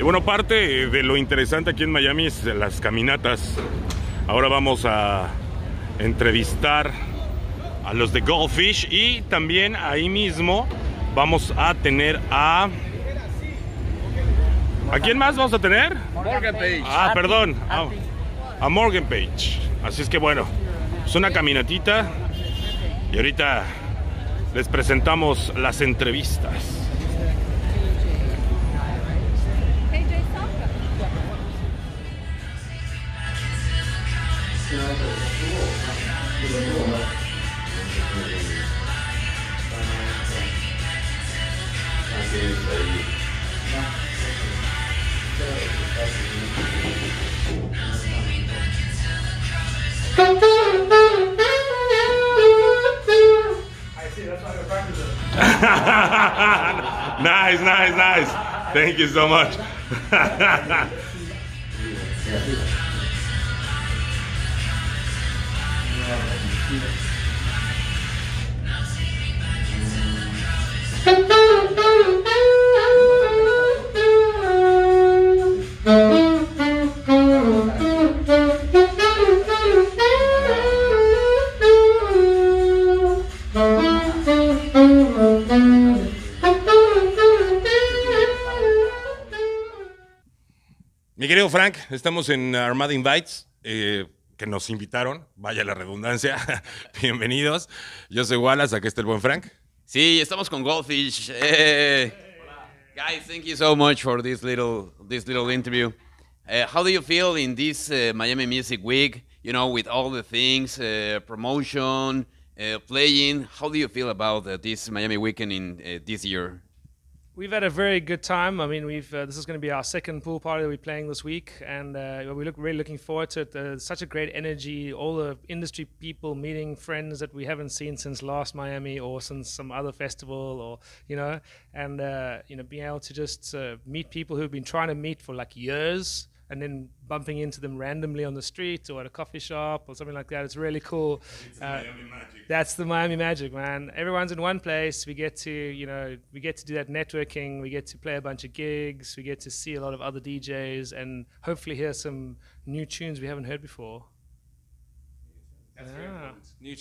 bueno, parte de lo interesante aquí en Miami es las caminatas. Ahora vamos a entrevistar a los de Goldfish y también ahí mismo vamos a tener a... ¿A quién más vamos a tener? Morgan Page. Ah, perdón. A Morgan Page. Así es que bueno, es una caminatita y ahorita les presentamos las entrevistas. Nice, nice, nice. Thank you so much. Mi querido Frank, estamos en Armada Invites, que nos invitaron, vaya la redundancia, bienvenidos. Yo soy Wallace, aquí está el buen Frank. Sí, estamos con Goldfish. Guys, thank you so much for this little interview. How do you feel in this Miami Music Week? You know, with all the things, promotion, playing. How do you feel about this Miami weekend in this year? We've had a very good time. I mean, this is going to be our second pool party that we're playing this week, and we're really looking forward to it. Such a great energy, all the industry people meeting friends that we haven't seen since last Miami or since some other festival, or and being able to just meet people who've been trying to meet for like years, and then bumping into them randomly on the street or at a coffee shop or something like that. It's really cool. That's the Miami magic, man. Everyone's in one place. We get to, we get to do that networking. We get to play a bunch of gigs. We get to see a lot of other DJs and hopefully hear some new tunes we haven't heard before. That's very important. New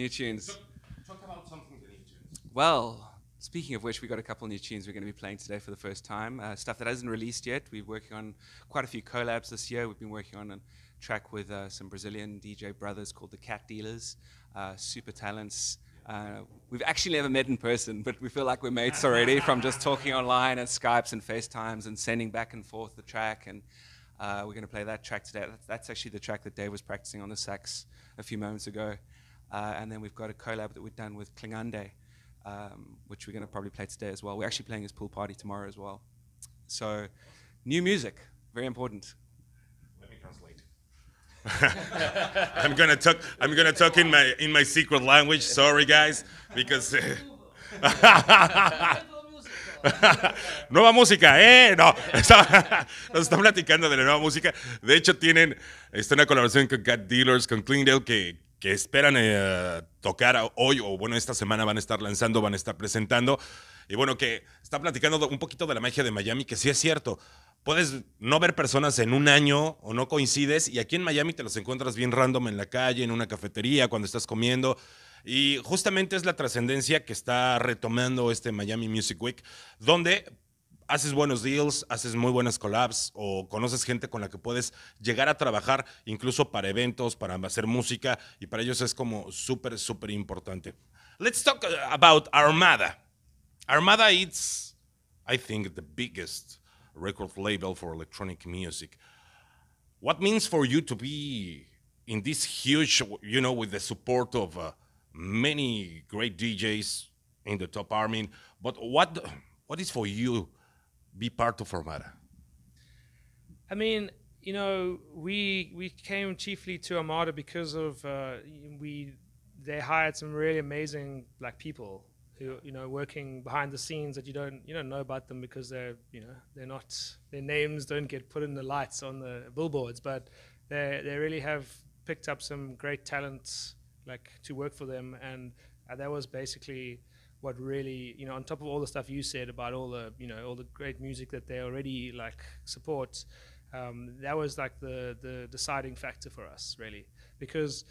tunes. Talk about something the new tunes. Well, speaking of which, we got a couple new tunes we're going to be playing today for the first time. Stuff that hasn't released yet. We're working on quite a few collabs this year. We've been working on a track with some Brazilian DJ brothers called the Cat Dealers. Super talents. We've actually never met in person, but we feel like we're mates already from just talking online and Skypes and FaceTimes and sending back and forth the track. And we're going to play that track today. That's actually the track that Dave was practicing on the sax a few moments ago. And then we've got a collab that we've done with Klingande, which we're going to probably play today as well. We're actually playing his pool party tomorrow as well. So, new music, very important. Let me translate. I'm gonna talk in my secret language. Sorry, guys, because nueva música, no, nos está platicando de la nueva música. De hecho, tienen una colaboración con Cat Dealers, con Klingdale, que esperan tocar hoy, o bueno, esta semana van a estar lanzando, van a estar presentando. Y bueno, que está platicando un poquito de la magia de Miami, que sí es cierto. Puedes no ver personas en un año o no coincides, y aquí en Miami te los encuentras bien random en la calle, en una cafetería, cuando estás comiendo. Y justamente es la trascendencia que está retomando este Miami Music Week, donde haces buenos deals, haces muy buenas collabs o conoces gente con la que puedes llegar a trabajar incluso para eventos, para hacer música, y para ellos es como súper, súper importante. Let's talk about Armada. Armada is, I think, the biggest record label for electronic music. What means for you to be in this huge, with the support of many great DJs in the top army, but what is for you be part of Armada? I mean, we came chiefly to Armada because of they hired some really amazing people who working behind the scenes that you don't know about them because they're not, their names don't get put in the lights on the billboards, but they really have picked up some great talents to work for them, and that was basically what really, you know, on top of all the stuff you said about all the, you know, all the great music that they already like support, that was like the deciding factor for us, really. Because,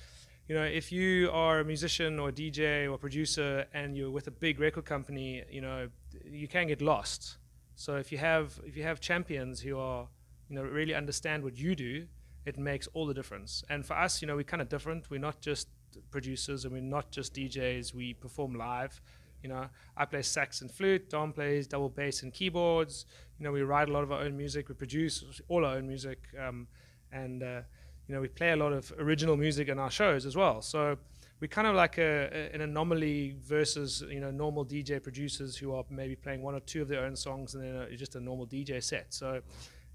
you know, if you are a musician or DJ or producer and you're with a big record company, you know, you can get lost. So if you have champions who are, you know, really understand what you do, it makes all the difference. And for us, you know, we're kind of different. We're not just producers and we're not just DJs. We perform live. You know, I play sax and flute. Dom plays double bass and keyboards. You know, we write a lot of our own music. We produce all our own music, and you know, we play a lot of original music in our shows as well. So we're kind of like an anomaly versus, you know, normal DJ producers who are maybe playing one or two of their own songs and then just a normal DJ set. So,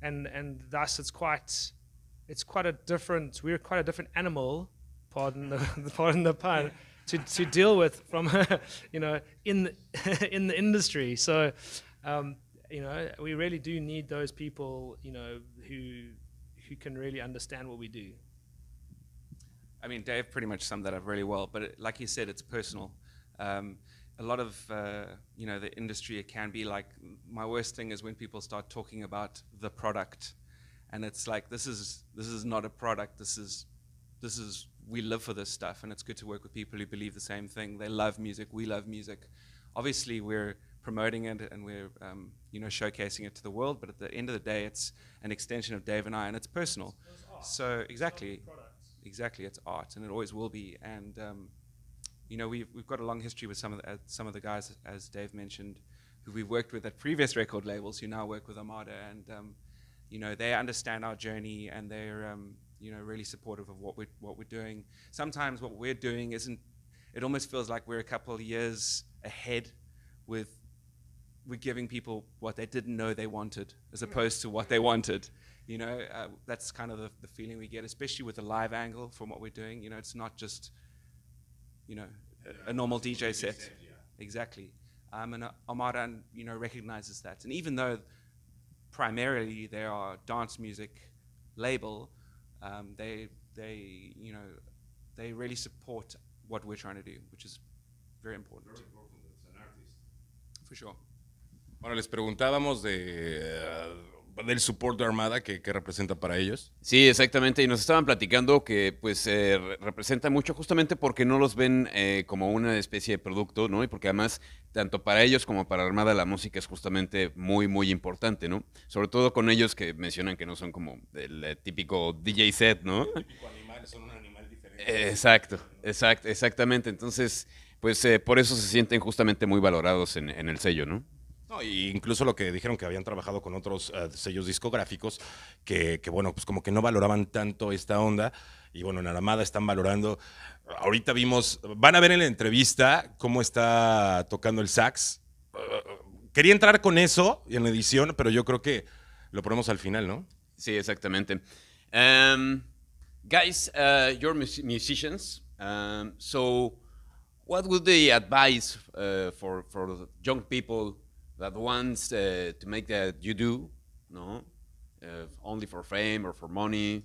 and thus it's quite a different. We're quite a different animal. Pardon the pun. To deal with from you know, in the industry. So you know, we really do need those people, you know, who can really understand what we do. I mean, Dave pretty much summed that up really well, but like you said, it's personal. A lot of you know, the industry, it can be like, my worst thing is when people start talking about the product, and it's like, this is not a product, this is we live for this stuff, and it's good to work with people who believe the same thing. They love music, we love music. Obviously, we're promoting it and we're you know, showcasing it to the world, but at the end of the day, it's an extension of Dave and I, and it's personal. So exactly, it's art, and it always will be. And you know, we've got a long history with some of the guys, as Dave mentioned, who we've worked with at previous record labels, who now work with Armada, and you know, they understand our journey, and they're you know, really supportive of what we're doing. Sometimes what we're doing isn't, it almost feels like we're a couple of years ahead we're giving people what they didn't know they wanted, as opposed to what they wanted. You know, that's kind of the feeling we get, especially with the live angle from what we're doing. You know, it's not just, you know, a normal DJ set. Yeah. Exactly. And Armada, you know, recognizes that. And even though primarily they are dance music label, they you know, they really support what we're trying to do, which is very important. Very important as an artist. For sure. Bueno, les preguntábamos del support de Armada que representa para ellos. Sí, exactamente, y nos estaban platicando que pues representa mucho justamente porque no los ven como una especie de producto, ¿no? Y porque además, tanto para ellos como para Armada, la música es justamente muy, muy importante, ¿no? Sobre todo con ellos que mencionan que no son como el típico DJ set, ¿no? El típico animal, son un animal diferente. Exactamente, entonces, pues por eso se sienten justamente muy valorados en el sello, ¿no? No, y incluso lo que dijeron, que habían trabajado con otros sellos discográficos que bueno, pues como que no valoraban tanto esta onda, y bueno, en Armada están valorando. Ahorita vimos, van a ver en la entrevista cómo está tocando el sax. Quería entrar con eso en la edición, pero yo creo que lo ponemos al final, ¿no? Sí, exactamente. Guys, you're musicians, so what would the advice for young people that wants to make that you do, no, only for fame or for money?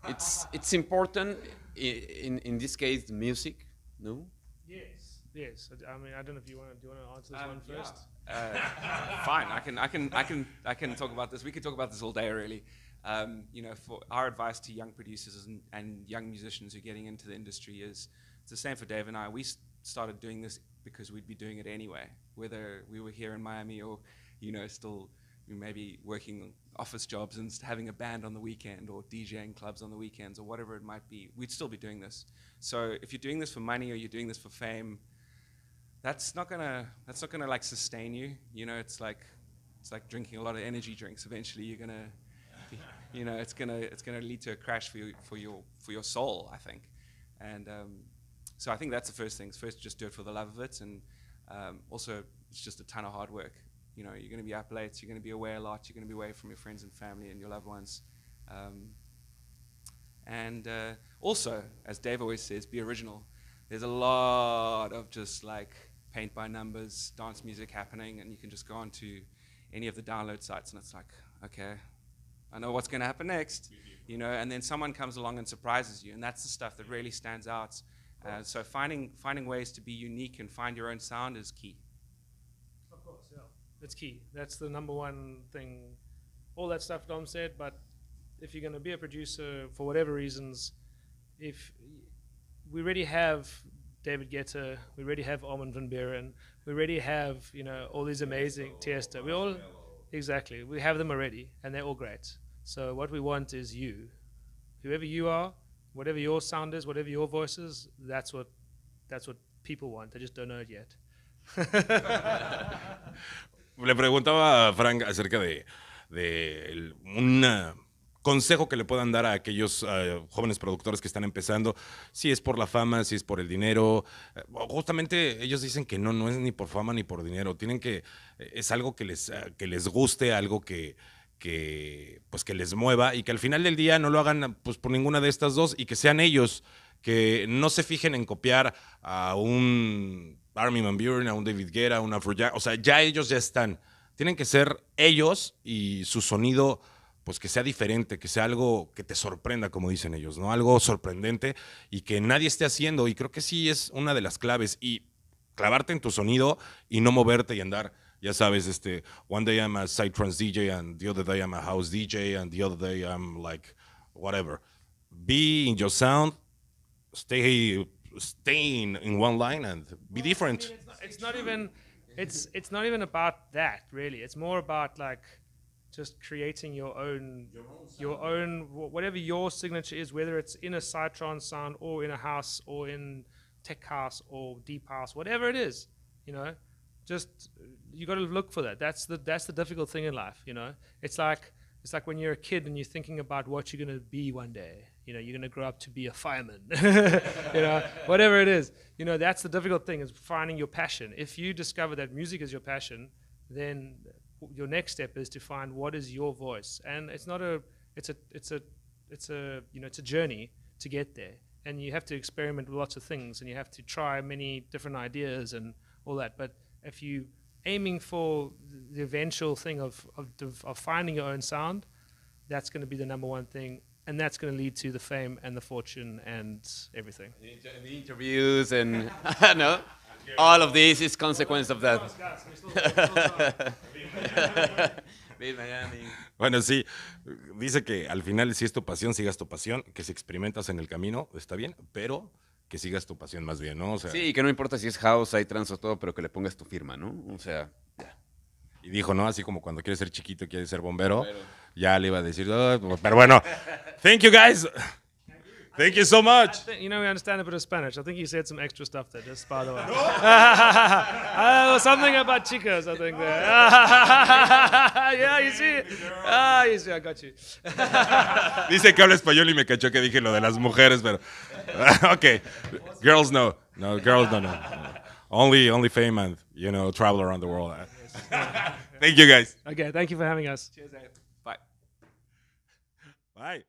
It's important in this case, music, no? Yes. I mean, I don't know if do you want to answer this one first? Yeah. Fine. I can talk about this. We could talk about this all day, really. You know, for our advice to young producers and young musicians who are getting into the industry is, it's the same for Dave and I. We started doing this because we'd be doing it anyway, whether we were here in Miami or, you know, still maybe working office jobs and having a band on the weekend or DJing clubs on the weekends or whatever it might be. We'd still be doing this. So if you're doing this for money or you're doing this for fame, that's not gonna like sustain you. You know, it's like drinking a lot of energy drinks. Eventually, you're gonna, you know, it's gonna lead to a crash for your soul, I think. And so I think that's the first thing. First, just do it for the love of it, and also it's just a ton of hard work. You know, you're going to be up late, you're going to be away a lot, you're going to be away from your friends and family and your loved ones. And also, as Dave always says, be original. There's a lot of just like paint by numbers dance music happening, and you can just go onto any of the download sites and it's like, okay, I know what's going to happen next, you know, and then someone comes along and surprises you, and that's the stuff that really stands out. So finding ways to be unique and find your own sound is key. It's key. That's the number one thing. All that stuff Dom said, but if you're going to be a producer for whatever reasons, if we already have David Guetta, we already have Armin van Buuren, we already have all these amazing Tiesto. We all exactly we have them already, and they're all great. So what we want is you, whoever you are, whatever your sound is, whatever your voice is. That's what people want. They just don't know it yet. Le preguntaba a Frank acerca de un consejo que le puedan dar a aquellos jóvenes productores que están empezando, si es por la fama, si es por el dinero. Justamente ellos dicen que no es ni por fama ni por dinero. Es algo que les guste, algo que les mueva y que al final del día no lo hagan pues por ninguna de estas dos y que sean ellos, que no se fijen en copiar a un Armin van Buuren, a un David Guetta, a un Afrojack. O sea, ya ellos ya están. Tienen que ser ellos y su sonido, pues que sea diferente, que sea algo que te sorprenda, como dicen ellos, ¿no? Algo sorprendente y que nadie esté haciendo. Y creo que sí es una de las claves. Y clavarte en tu sonido y no moverte y andar, ya sabes, one day I'm a psytrance DJ and the other day I'm a house DJ and the other day I'm like whatever. Be in your sound, stay in one line and be different. I mean, it's not even about that really. It's more about like just creating your own whatever your signature is, whether it's in a psytrance sound or in a house or in tech house or deep house, whatever it is, just you got to look for that. That's the difficult thing in life, It's like when you're a kid and you're thinking about what you're going to be one day. You're going to grow up to be a fireman, whatever it is. That's the difficult thing, is finding your passion. If you discover that music is your passion, then your next step is to find what is your voice. And it's a journey to get there. And you have to experiment with lots of things, and you have to try many different ideas and all that. But if you aiming for the eventual thing of finding your own sound, that's going to be the number one thing. And that's going to lead to the fame and the fortune and everything. The interviews and no, all of this is consequence of that. Bueno, sí, dice que al final si es tu pasión, sigas tu pasión, que si experimentas en el camino, está bien, pero que sigas tu pasión más bien, ¿no? O sea, sí, que no importa si es house, hay trance o todo, pero que le pongas tu firma, ¿no? O sea, ya. Y dijo, ¿no? Así como cuando quieres ser chiquito, quieres ser bombero. Ya le iba a decir, oh, pero bueno, thank you guys. Thank you so much. We understand a bit of Spanish. I think you said some extra stuff there, just by the way. Something about chicas, I think there. Yeah, you see, I got you. Dice que habla español y me cachó que dije lo de las mujeres, pero okay. Girls no. No, girls no. Only fame and, travel around the world. Thank you guys. Okay, thank you for having us. Cheers, Dave. Bye. Bye.